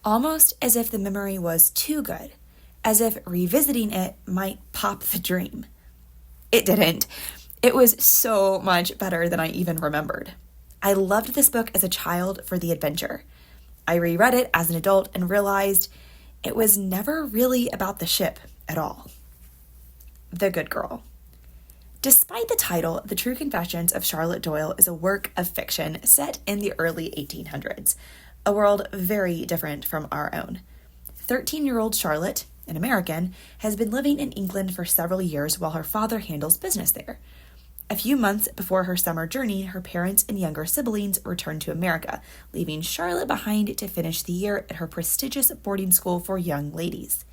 almost as if the memory was too good, as if revisiting it might pop the dream. It didn't. It was so much better than I even remembered. I loved this book as a child for the adventure. I reread it as an adult and realized it was never really about the ship at all. The Good Girl. Despite the title, The True Confessions of Charlotte Doyle is a work of fiction set in the early 1800s, a world very different from our own. 13-year-old Charlotte, an American, has been living in England for several years while her father handles business there. A few months before her summer journey, her parents and younger siblings returned to America, leaving Charlotte behind to finish the year at her prestigious boarding school for young ladies.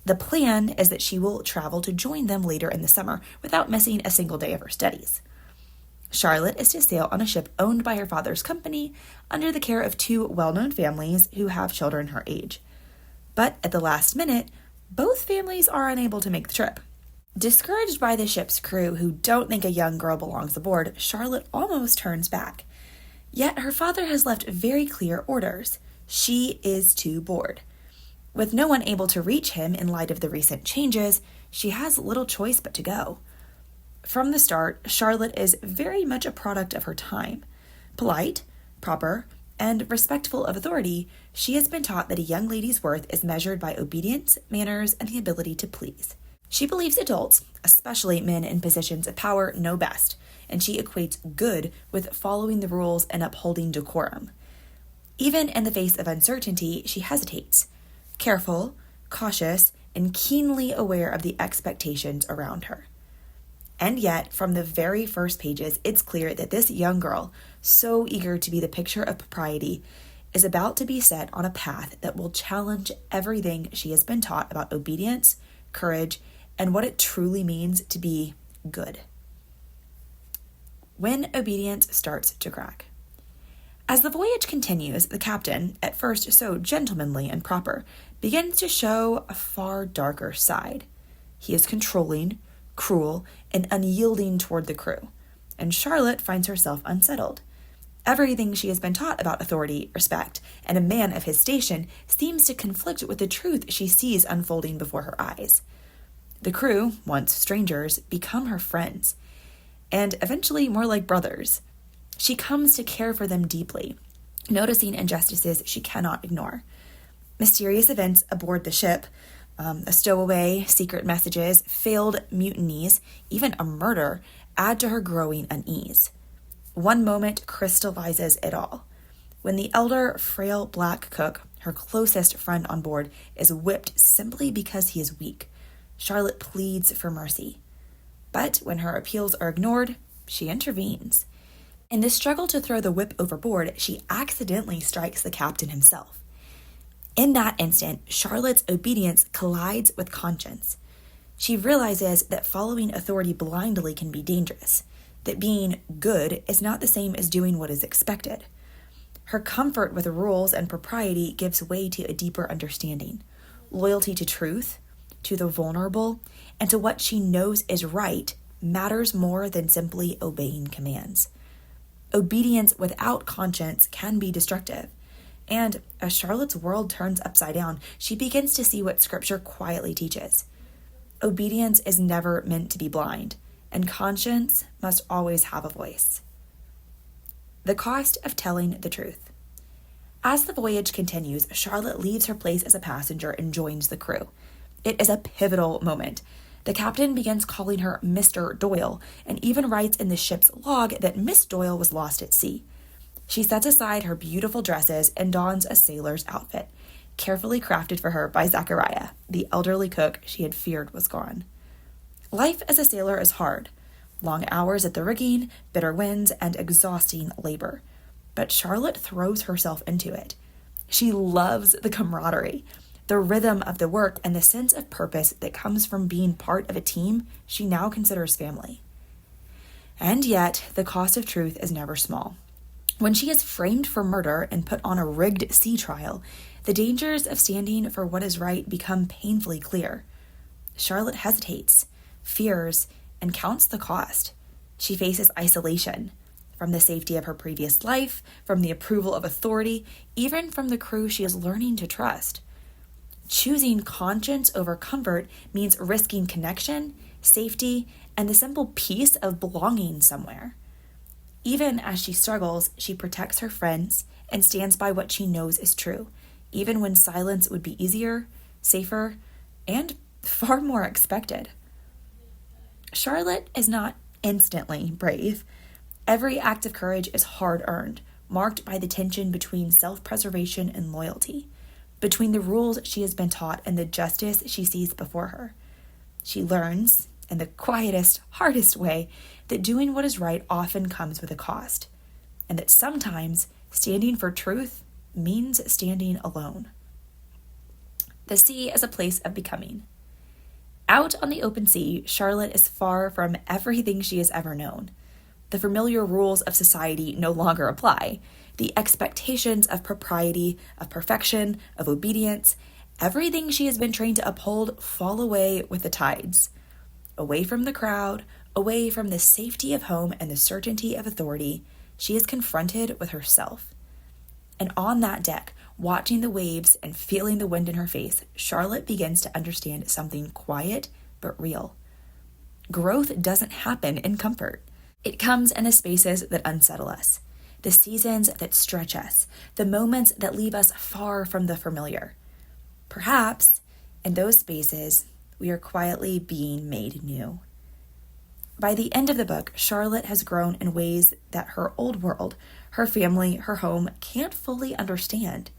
The plan is that she will travel to join them later in the summer without missing a single day of her studies. Charlotte is to sail on a ship owned by her father's company under the care of two well-known families who have children her age. But at the last minute, both families are unable to make the trip. Discouraged by the ship's crew who don't think a young girl belongs aboard, Charlotte almost turns back. Yet her father has left very clear orders. She is to board. With no one able to reach him in light of the recent changes, she has little choice but to go. From the start, Charlotte is very much a product of her time. Polite, proper, and respectful of authority, she has been taught that a young lady's worth is measured by obedience, manners, and the ability to please. She believes adults, especially men in positions of power, know best, and she equates good with following the rules and upholding decorum. Even in the face of uncertainty, she hesitates, careful, cautious, and keenly aware of the expectations around her. And yet, from the very first pages, it's clear that this young girl, so eager to be the picture of propriety, is about to be set on a path that will challenge everything she has been taught about obedience, courage, and what it truly means to be good. When obedience starts to crack. As the voyage continues, the captain, at first so gentlemanly and proper, begins to show a far darker side. He is controlling, cruel, and unyielding toward the crew, and Charlotte finds herself unsettled. Everything she has been taught about authority, respect, and a man of his station seems to conflict with the truth she sees unfolding before her eyes. The crew, once strangers, become her friends, and eventually more like brothers. She comes to care for them deeply, noticing injustices she cannot ignore. Mysterious events aboard the ship, a stowaway, secret messages, failed mutinies, even a murder, add to her growing unease. One moment crystallizes it all. When the elder, frail black cook, her closest friend on board, is whipped simply because he is weak, Charlotte pleads for mercy. But when her appeals are ignored, she intervenes. In the struggle to throw the whip overboard, she accidentally strikes the captain himself. In that instant, Charlotte's obedience collides with conscience. She realizes that following authority blindly can be dangerous, that being good is not the same as doing what is expected. Her comfort with rules and propriety gives way to a deeper understanding, loyalty to truth, to the vulnerable, and to what she knows is right matters more than simply obeying commands. Obedience without conscience can be destructive. And as Charlotte's world turns upside down, she begins to see what Scripture quietly teaches. Obedience is never meant to be blind, and conscience must always have a voice. The cost of telling the truth. As the voyage continues, Charlotte leaves her place as a passenger and joins the crew. It is a pivotal moment. The captain begins calling her Mr. Doyle, and even writes in the ship's log that Miss Doyle was lost at sea. She sets aside her beautiful dresses and dons a sailor's outfit, carefully crafted for her by Zachariah, the elderly cook she had feared was gone. Life as a sailor is hard. Long hours at the rigging, bitter winds, and exhausting labor. But Charlotte throws herself into it. She loves the camaraderie, the rhythm of the work, and the sense of purpose that comes from being part of a team she now considers family. And yet, the cost of truth is never small. When she is framed for murder and put on a rigged sea trial, the dangers of standing for what is right become painfully clear. Charlotte hesitates, fears, and counts the cost. She faces isolation, from the safety of her previous life, from the approval of authority, even from the crew she is learning to trust. Choosing conscience over comfort means risking connection, safety, and the simple peace of belonging somewhere. Even as she struggles, she protects her friends and stands by what she knows is true, even when silence would be easier, safer, and far more expected. Charlotte is not instantly brave. Every act of courage is hard-earned, marked by the tension between self-preservation and loyalty, between the rules she has been taught and the justice she sees before her. She learns, in the quietest, hardest way, that doing what is right often comes with a cost, and that sometimes standing for truth means standing alone. The sea is a place of becoming. Out on the open sea, Charlotte is far from everything she has ever known. The familiar rules of society no longer apply. The expectations of propriety, of perfection, of obedience, everything she has been trained to uphold fall away with the tides. Away from the crowd, away from the safety of home and the certainty of authority, she is confronted with herself. And on that deck, watching the waves and feeling the wind in her face, Charlotte begins to understand something quiet but real. Growth doesn't happen in comfort. It comes in the spaces that unsettle us, the seasons that stretch us, the moments that leave us far from the familiar. Perhaps, in those spaces, we are quietly being made new. By the end of the book, Charlotte has grown in ways that her old world, her family, her home can't fully understand.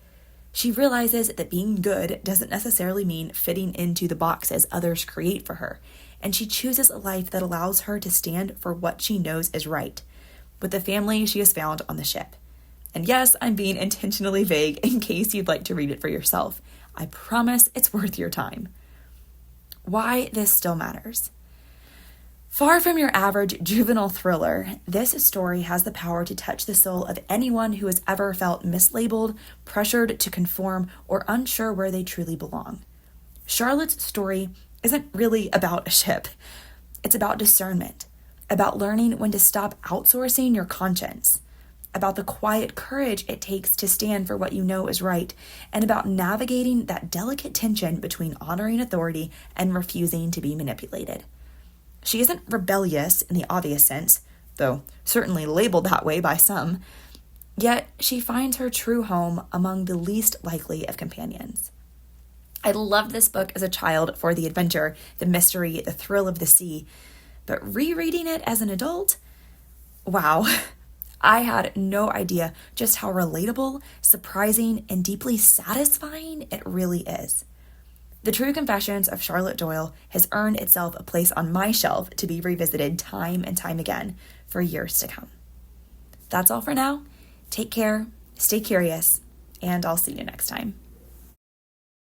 She realizes that being good doesn't necessarily mean fitting into the boxes others create for her, and she chooses a life that allows her to stand for what she knows is right, with the family she has found on the ship. And yes, I'm being intentionally vague in case you'd like to read it for yourself. I promise it's worth your time. Why this still matters. Far from your average juvenile thriller, this story has the power to touch the soul of anyone who has ever felt mislabeled, pressured to conform, or unsure where they truly belong. Charlotte's story isn't really about a ship. It's about discernment, about learning when to stop outsourcing your conscience, about the quiet courage it takes to stand for what you know is right, and about navigating that delicate tension between honoring authority and refusing to be manipulated. She isn't rebellious in the obvious sense, though certainly labeled that way by some, yet she finds her true home among the least likely of companions. I loved this book as a child for the adventure, the mystery, the thrill of the sea, but rereading it as an adult, wow, I had no idea just how relatable, surprising, and deeply satisfying it really is. The True Confessions of Charlotte Doyle has earned itself a place on my shelf to be revisited time and time again for years to come. That's all for now. Take care, stay curious, and I'll see you next time.